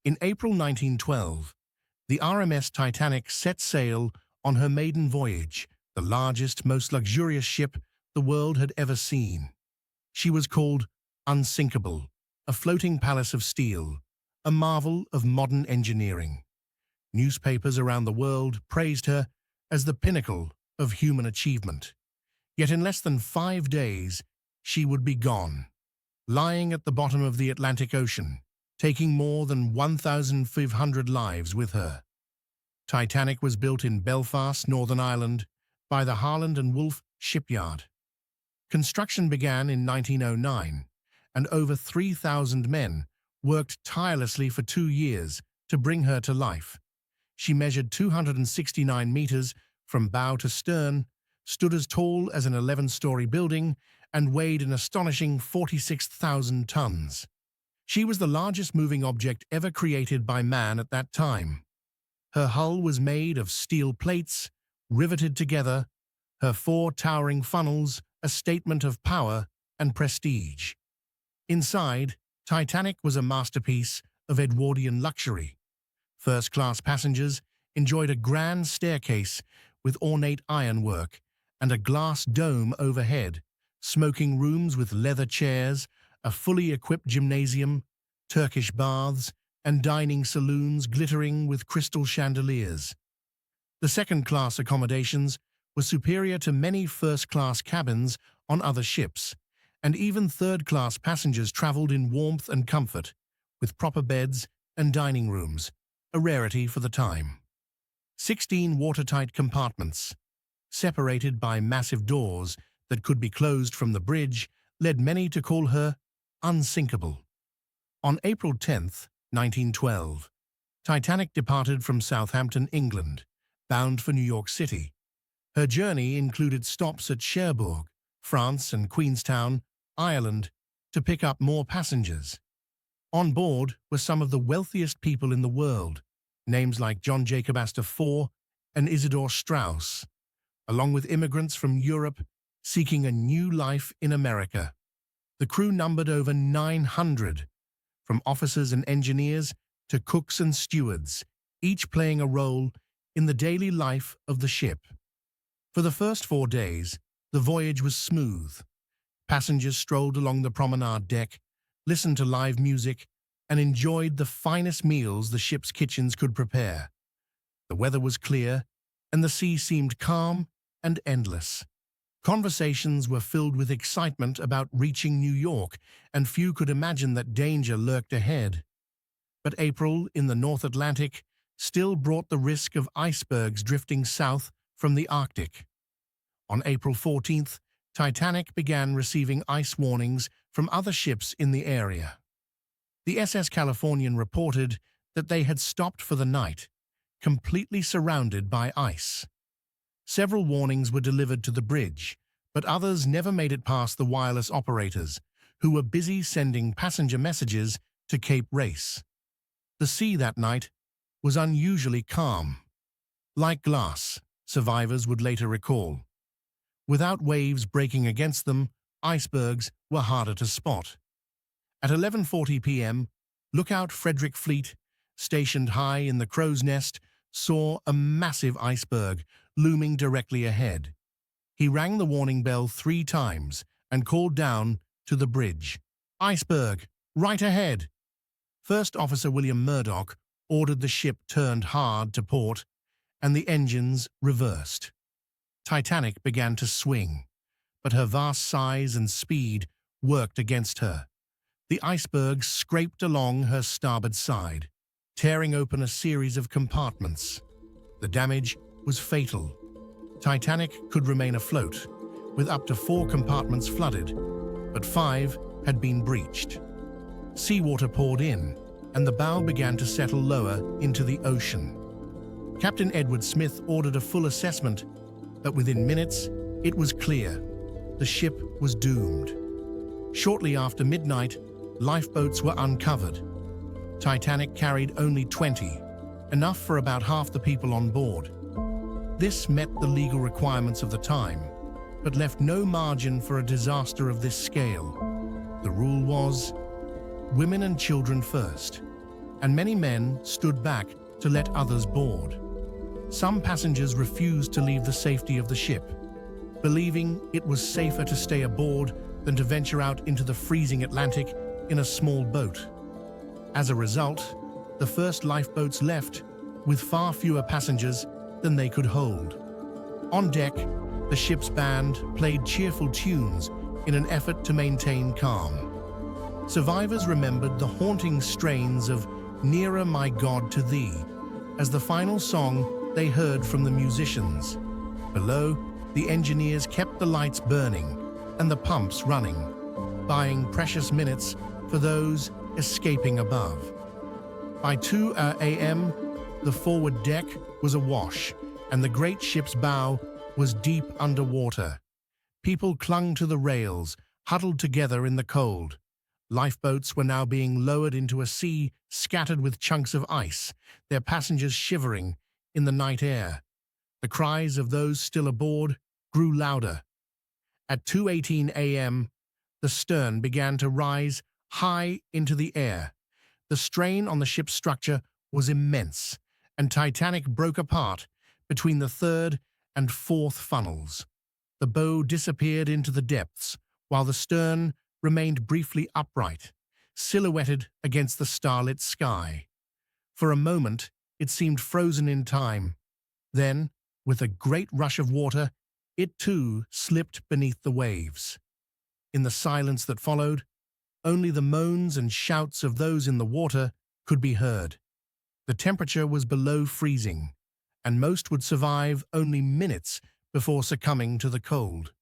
In April 1912, the RMS Titanic set sail on her maiden voyage, the largest, most luxurious ship the world had ever seen. She was called Unsinkable, a floating palace of steel, a marvel of modern engineering. Newspapers around the world praised her as the pinnacle of human achievement. Yet in less than 5 days, she would be gone, lying at the bottom of the Atlantic Ocean, taking more than 1,500 lives with her. Titanic was built in Belfast, Northern Ireland, by the Harland and Wolff shipyard. Construction began in 1909, and over 3,000 men worked tirelessly for 2 years to bring her to life. She measured 269 meters from bow to stern, stood as tall as an 11-story building, and weighed an astonishing 46,000 tons. She was the largest moving object ever created by man at that time. Her hull was made of steel plates, riveted together, her 4 towering funnels a statement of power and prestige. Inside, Titanic was a masterpiece of Edwardian luxury. First-class passengers enjoyed a grand staircase with ornate ironwork and a glass dome overhead, smoking rooms with leather chairs, a fully equipped gymnasium, Turkish baths, and dining saloons glittering with crystal chandeliers. The second-class accommodations were superior to many first-class cabins on other ships, and even third-class passengers traveled in warmth and comfort, with proper beds and dining rooms, a rarity for the time. 16 watertight compartments, separated by massive doors that could be closed from the bridge, led many to call her unsinkable. On April 10, 1912, Titanic departed from Southampton, England, bound for New York City. Her journey included stops at Cherbourg, France, and Queenstown, Ireland, to pick up more passengers. On board were some of the wealthiest people in the world, names like John Jacob Astor IV and Isidor Straus, along with immigrants from Europe seeking a new life in America. The crew numbered over 900, from officers and engineers to cooks and stewards, each playing a role in the daily life of the ship. For the first 4 days, the voyage was smooth. Passengers strolled along the promenade deck, listened to live music, and enjoyed the finest meals the ship's kitchens could prepare. The weather was clear, and the sea seemed calm and endless. Conversations were filled with excitement about reaching New York, and few could imagine that danger lurked ahead. But April in the North Atlantic still brought the risk of icebergs drifting south from the Arctic. On April 14th, Titanic began receiving ice warnings from other ships in the area. The SS Californian reported that they had stopped for the night, completely surrounded by ice. Several warnings were delivered to the bridge, but others never made it past the wireless operators, who were busy sending passenger messages to Cape Race. The sea that night was unusually calm. Like glass, survivors would later recall. Without waves breaking against them, icebergs were harder to spot. At 11:40 p.m., Lookout Frederick Fleet, stationed high in the crow's nest, saw a massive iceberg looming directly ahead. He rang the warning bell 3 times and called down to the bridge, "Iceberg, right ahead!" First Officer William Murdoch ordered the ship turned hard to port, and the engines reversed. Titanic began to swing, but her vast size and speed worked against her. The iceberg scraped along her starboard side, tearing open a series of compartments. The damage was fatal. Titanic could remain afloat, with up to 4 compartments flooded, but 5 had been breached. Seawater poured in, and the bow began to settle lower into the ocean. Captain Edward Smith ordered a full assessment, but within minutes, it was clear. The ship was doomed. Shortly after midnight, lifeboats were uncovered. Titanic carried only 20, enough for about half the people on board. This met the legal requirements of the time, but left no margin for a disaster of this scale. The rule was, women and children first. and many men stood back to let others board. Some passengers refused to leave the safety of the ship, believing it was safer to stay aboard than to venture out into the freezing Atlantic in a small boat. As a result, the first lifeboats left with far fewer passengers than they could hold. On deck, the ship's band played cheerful tunes in an effort to maintain calm. Survivors remembered the haunting strains of "Nearer, My God, to Thee" as the final song they heard from the musicians. Below, the engineers kept the lights burning and the pumps running, buying precious minutes for those escaping above. By 2 a.m., the forward deck was awash, and the great ship's bow was deep underwater. People clung to the rails, huddled together in the cold. Lifeboats were now being lowered into a sea scattered with chunks of ice, their passengers shivering in the night air. The cries of those still aboard grew louder. At 2:18 a.m., the stern began to rise high into the air. The strain on the ship's structure was immense, and Titanic broke apart between the third and fourth funnels. The bow disappeared into the depths, while the stern remained briefly upright, silhouetted against the starlit sky. For a moment, it seemed frozen in time. Then, with a great rush of water, it too slipped beneath the waves. In the silence that followed, only the moans and shouts of those in the water could be heard. The temperature was below freezing, and most would survive only minutes before succumbing to the cold.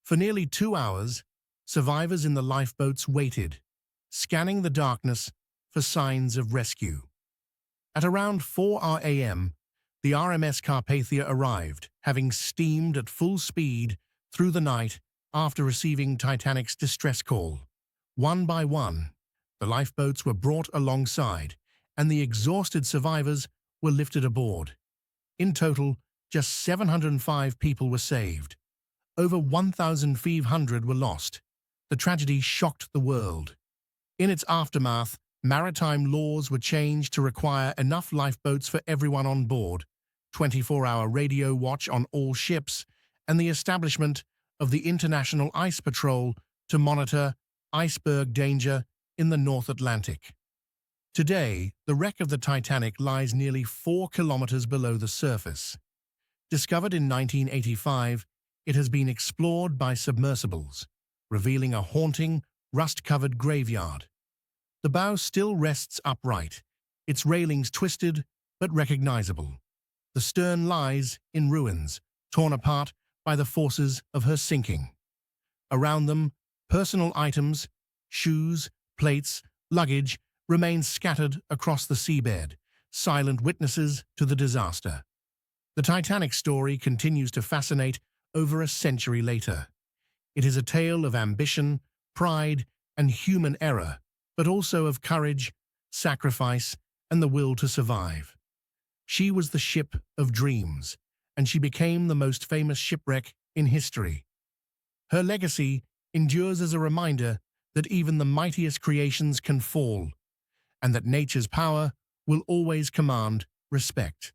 For nearly 2 hours, survivors in the lifeboats waited, scanning the darkness for signs of rescue. At around 4 a.m., the RMS Carpathia arrived, having steamed at full speed through the night after receiving Titanic's distress call. One by one, the lifeboats were brought alongside, and the exhausted survivors were lifted aboard. In total, just 705 people were saved. Over 1,500 were lost. The tragedy shocked the world. In its aftermath, maritime laws were changed to require enough lifeboats for everyone on board, 24-hour radio watch on all ships, and the establishment of the International Ice Patrol to monitor iceberg danger in the North Atlantic. Today, the wreck of the Titanic lies nearly 4 kilometers below the surface. Discovered in 1985, it has been explored by submersibles, revealing a haunting, rust-covered graveyard. The bow still rests upright, its railings twisted but recognizable. The stern lies in ruins, torn apart by the forces of her sinking. Around them, personal items, shoes, plates, luggage, remain scattered across the seabed, silent witnesses to the disaster. The Titanic story continues to fascinate over a century later. It is a tale of ambition, pride, and human error, but also of courage, sacrifice, and the will to survive. She was the ship of dreams, and she became the most famous shipwreck in history. Her legacy endures as a reminder that even the mightiest creations can fall, and that nature's power will always command respect.